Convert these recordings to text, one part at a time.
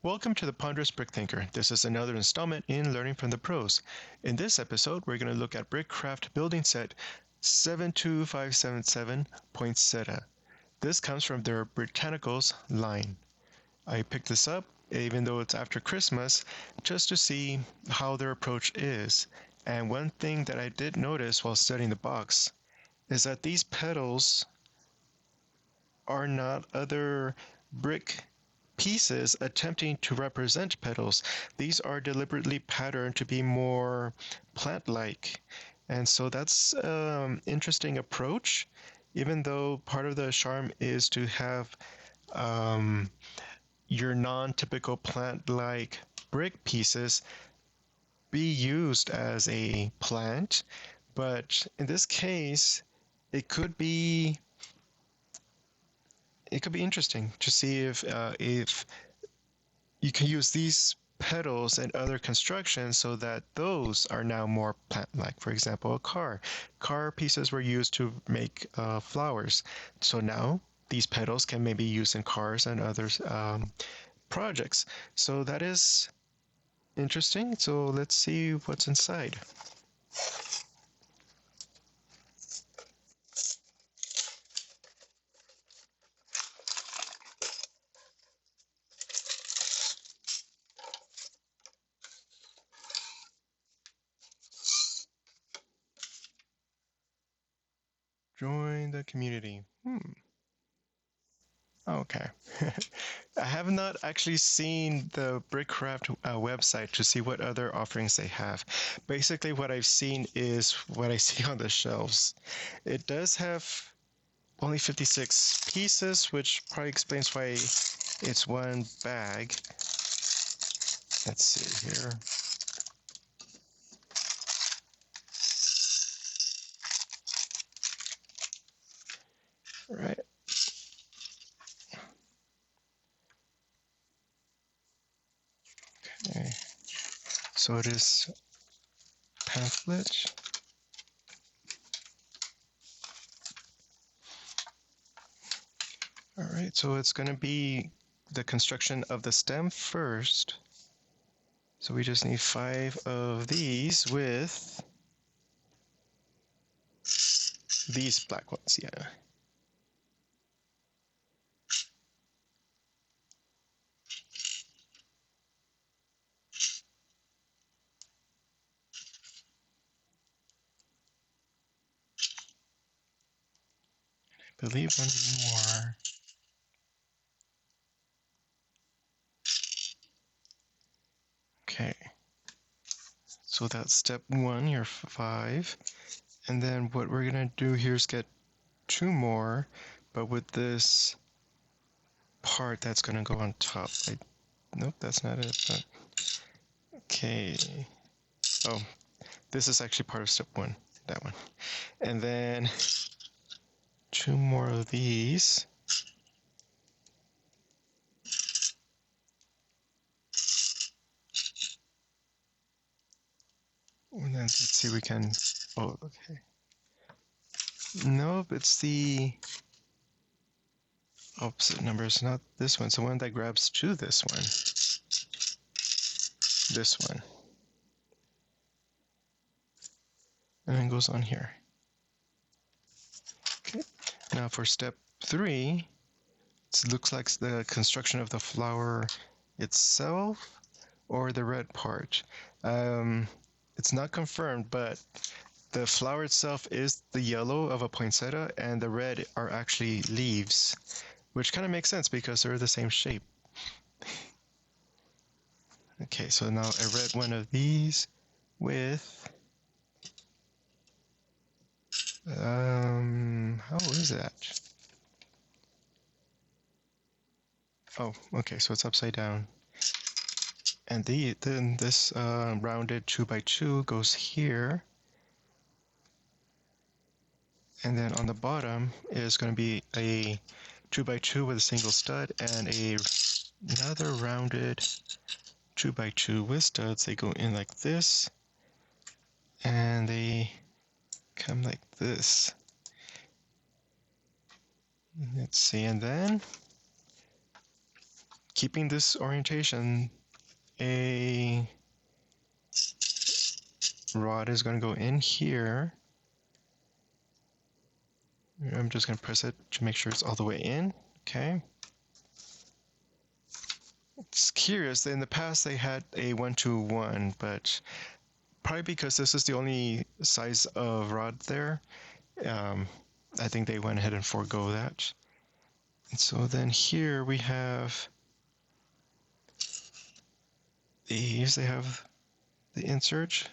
Welcome to the Ponderous Brick Thinker. This is another installment in Learning from the Pros. In this episode, we're going to look at Brickcraft building set 72577 Poinsettia. This comes from their Britannicals line. I picked this up, even though it's after Christmas, just to see how their approach is. And one thing that I did notice while studying the box is that these petals are not other brick pieces attempting to represent petals. These are deliberately patterned to be more plant-like. And so that's an interesting approach, even though part of the charm is to have your non-typical plant-like brick pieces be used as a plant. But in this case, it could be interesting to see if you can use these petals and other constructions so that those are now more plant-like. For example, a car. Car pieces were used to make flowers. So now these petals can maybe use in cars and other projects. So that is interesting. So let's see what's inside. Join the community. Okay. I have not actually seen the Brickcraft website to see what other offerings they have. Basically, what I've seen is what I see on the shelves. It does have only 56 pieces, which probably explains why it's one bag. Let's see here. All right. Okay. So it is pamphlet. All right, so it's going to be the construction of the stem first. So we just need 5 of these with these black ones, yeah. I believe one more. Okay. So that's step 1, your 5. And then what we're going to do here is get 2 more, but with this part that's going to go on top. Nope, that's not it. But okay. Oh, this is actually part of step 1, that one. And then 2 more of these. And then let's see, we can, oh, okay. Nope, it's the opposite number. It's not this one. It's the one that grabs to this one. This one. And then goes on here. Okay. Now for step 3, it looks like the construction of the flower itself or the red part. It's not confirmed, but the flower itself is the yellow of a poinsettia and the red are actually leaves, which kind of makes sense because they're the same shape. Okay, so now I read one of these with how is that? Oh, okay, so it's upside down. And then this rounded 2x2 goes here. And then on the bottom is going to be a 2x2 with a single stud and another rounded 2x2 with studs. They go in like this and they come like this. Let's see, and then keeping this orientation, a rod is going to go in here. I'm just going to press it to make sure it's all the way in. Okay. It's curious, in the past they had a 1-to-1, but probably because this is the only size of rod there, I think they went ahead and forego that. And so then here we have these. They have the insert,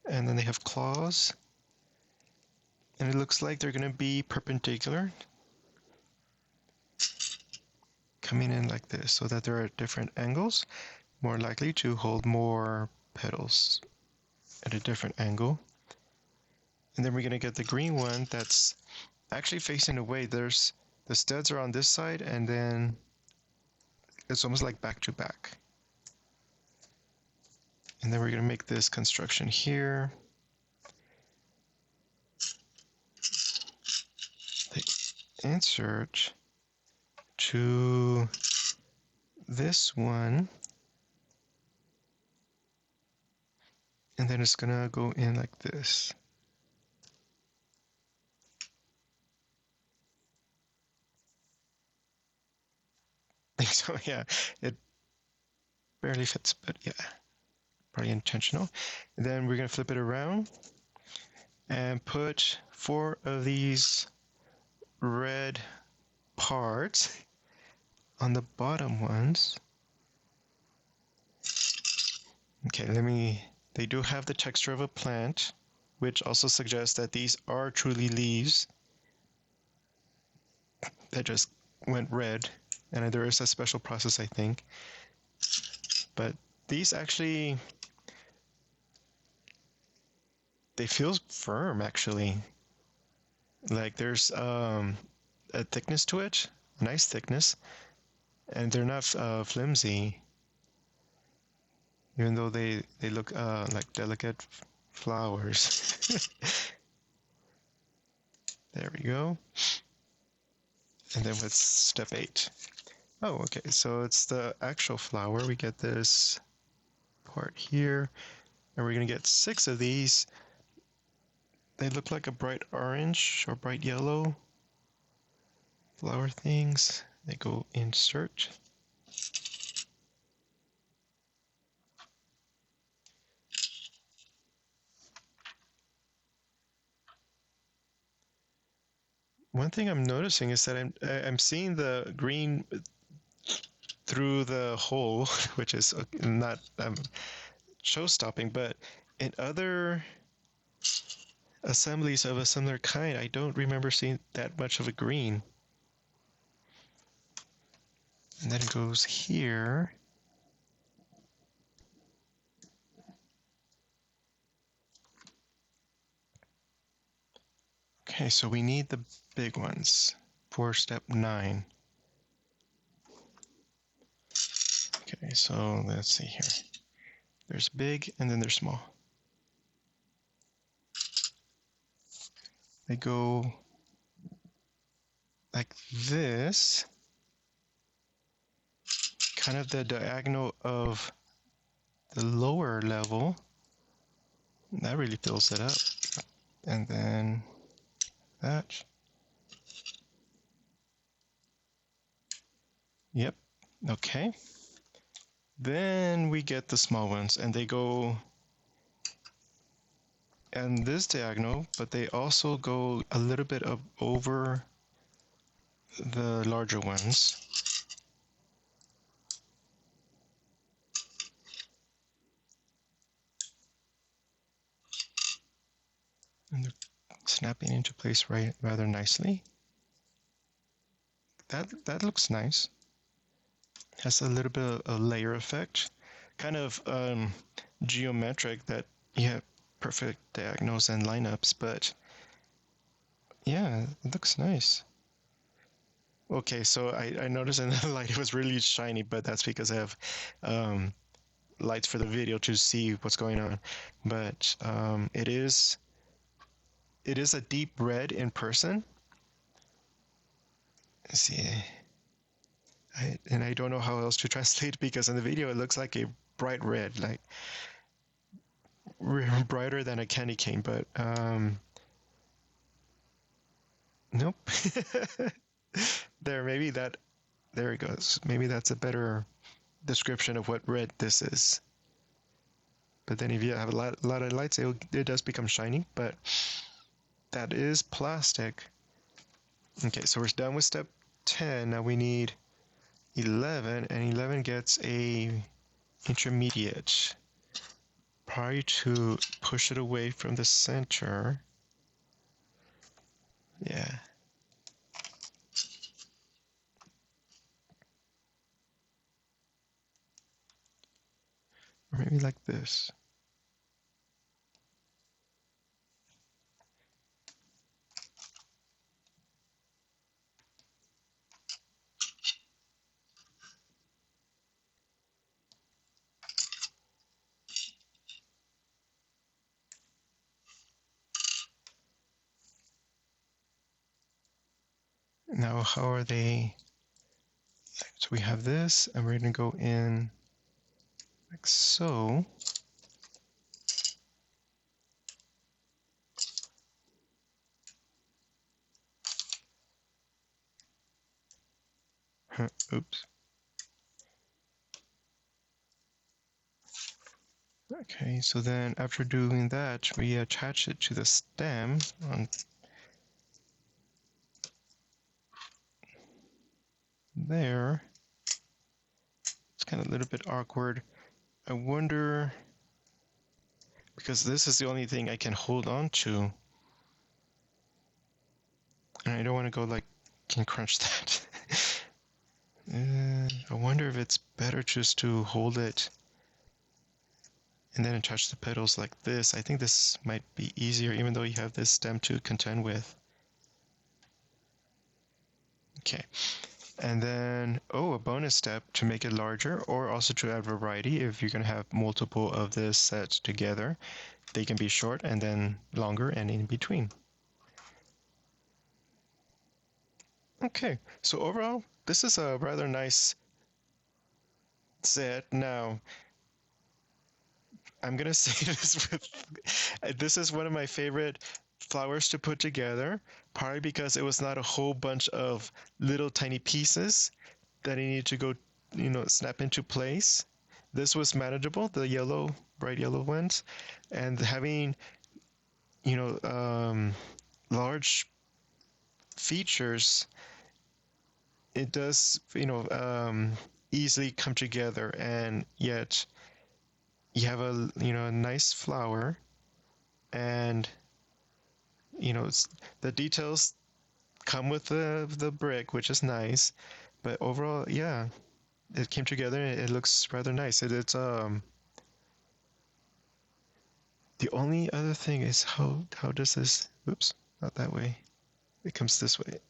and then they have claws. And it looks like they're going to be perpendicular, coming in like this, so that they're at different angles, more likely to hold more petals at a different angle. And then we're going to get the green one that's actually facing away. There's the studs are on this side, and then it's almost like back to back. And then we're going to make this construction here. The insert to this one, and then it's going to go in like this. So yeah, it barely fits, but yeah, probably intentional. And then we're going to flip it around and put 4 of these red parts on the bottom ones. Okay, they do have the texture of a plant, which also suggests that these are truly leaves that just went red, and there is a special process, I think. But these actually, they feel firm, actually. Like there's a thickness to it, a nice thickness, and they're not flimsy, even though they look like delicate flowers. There we go. And then with step 8. Oh, okay, so it's the actual flower. We get this part here, and we're gonna get 6 of these. They look like a bright orange or bright yellow flower things. They go insert. One thing I'm noticing is that I'm seeing the green through the hole, which is not show-stopping, but in other assemblies of a similar kind, I don't remember seeing that much of a green. And then it goes here. Okay, so we need the big ones for step 9. Okay, so let's see here. There's big and then there's small. They go like this, kind of the diagonal of the lower level. That really fills it up. And then that. Yep, okay. Then we get the small ones, and they go in this diagonal, but they also go a little bit up over the larger ones. And they're snapping into place rather nicely. That looks nice. Has a little bit of a layer effect, kind of geometric, that you have perfect diagonals and lineups, but yeah, it looks nice. Okay, so I noticed in the light it was really shiny, but that's because I have lights for the video to see what's going on. But it is a deep red in person. Let's see. and I don't know how else to translate because in the video it looks like a bright red, like brighter than a candy cane, but nope. There it goes. Maybe that's a better description of what red this is. But then if you have a lot of lights, it does become shiny, but that is plastic. Okay, so we're done with step 10. Now we need 11, and 11 gets a intermediate. Probably to push it away from the center. Yeah. Or maybe like this. Now, how are they? So we have this, and we're going to go in like so. Oops. Okay, so then after doing that, we attach it to the stem on there. It's kind of a little bit awkward. I wonder, because this is the only thing I can hold on to. And I don't want to go like, can crunch that. I wonder if it's better just to hold it and then attach the petals like this. I think this might be easier, even though you have this stem to contend with. Okay. And then, a bonus step to make it larger, or also to add variety. If you're going to have multiple of this set together, they can be short and then longer and in between. Okay, so overall, this is a rather nice set. Now, I'm going to say this is one of my favorite flowers to put together, partly because it was not a whole bunch of little tiny pieces that I need to go, snap into place. This was manageable, the yellow, bright yellow ones, and having, large features, it does, easily come together, and yet you have a nice flower, and, the details come with the brick, which is nice, but overall, yeah, it came together and it looks rather nice. It's the only other thing is how does this, oops, not that way, it comes this way.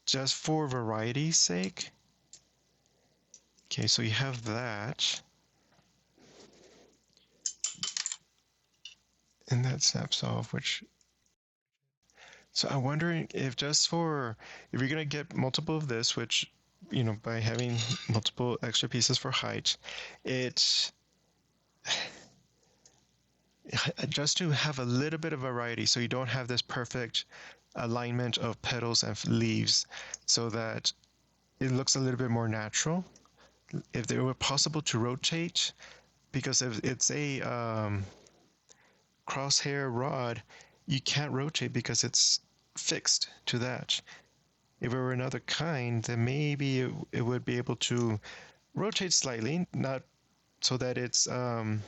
Just for variety's sake. Okay, so you have that, and that snaps off, which, so I'm wondering if if you're gonna get multiple of this, which, by having multiple extra pieces for height, it just to have a little bit of variety, so you don't have this perfect alignment of petals and leaves, so that it looks a little bit more natural. If it were possible to rotate, because if it's a crosshair rod, you can't rotate because it's fixed to that. If it were another kind, then maybe it would be able to rotate slightly, not so that it's on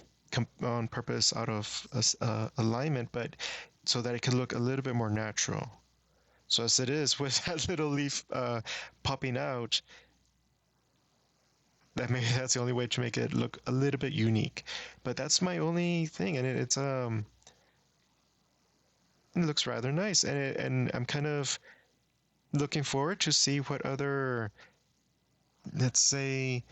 purpose out of alignment, but so that it can look a little bit more natural. So as it is with that little leaf popping out, that maybe that's the only way to make it look a little bit unique. But that's my only thing, and it looks rather nice, and I'm kind of looking forward to see what other, let's say,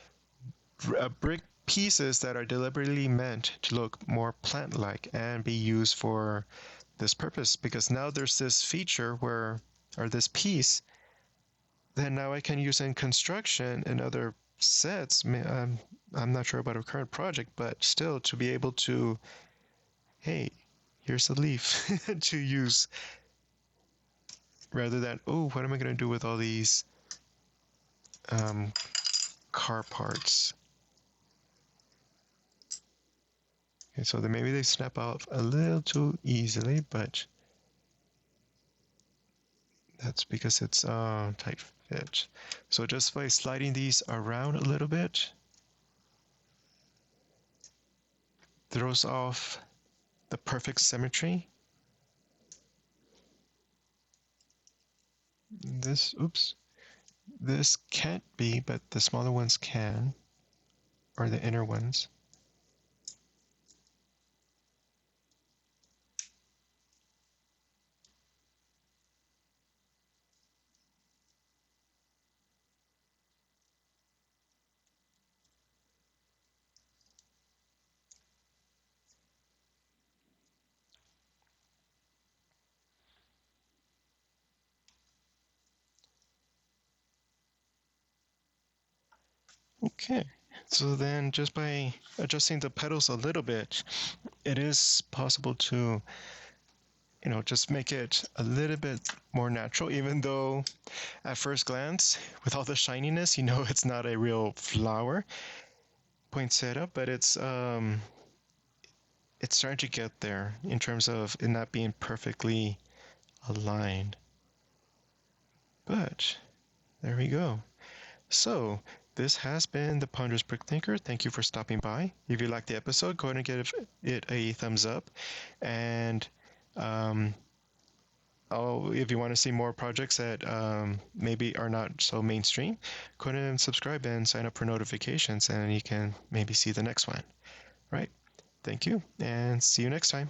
brick pieces that are deliberately meant to look more plant-like and be used for this purpose, because now there's this feature or this piece that now I can use in construction and other sets. I'm not sure about a current project, but still to be able to, hey, here's a leaf to use rather than, oh, what am I going to do with all these um, car parts? Okay, so then maybe they snap off a little too easily, but that's because it's tight fit. So just by sliding these around a little bit, throws off the perfect symmetry. Oops, this can't be, but the smaller ones can, or the inner ones. Okay, so then just by adjusting the petals a little bit, it is possible to, just make it a little bit more natural, even though at first glance, with all the shininess, it's not a real flower, poinsettia, but it's starting to get there in terms of it not being perfectly aligned. But there we go. So this has been the Ponderous Brick Thinker. Thank you for stopping by. If you liked the episode, go ahead and give it a thumbs up. And if you want to see more projects that maybe are not so mainstream, go ahead and subscribe and sign up for notifications, and you can maybe see the next one. Right? Thank you, and see you next time.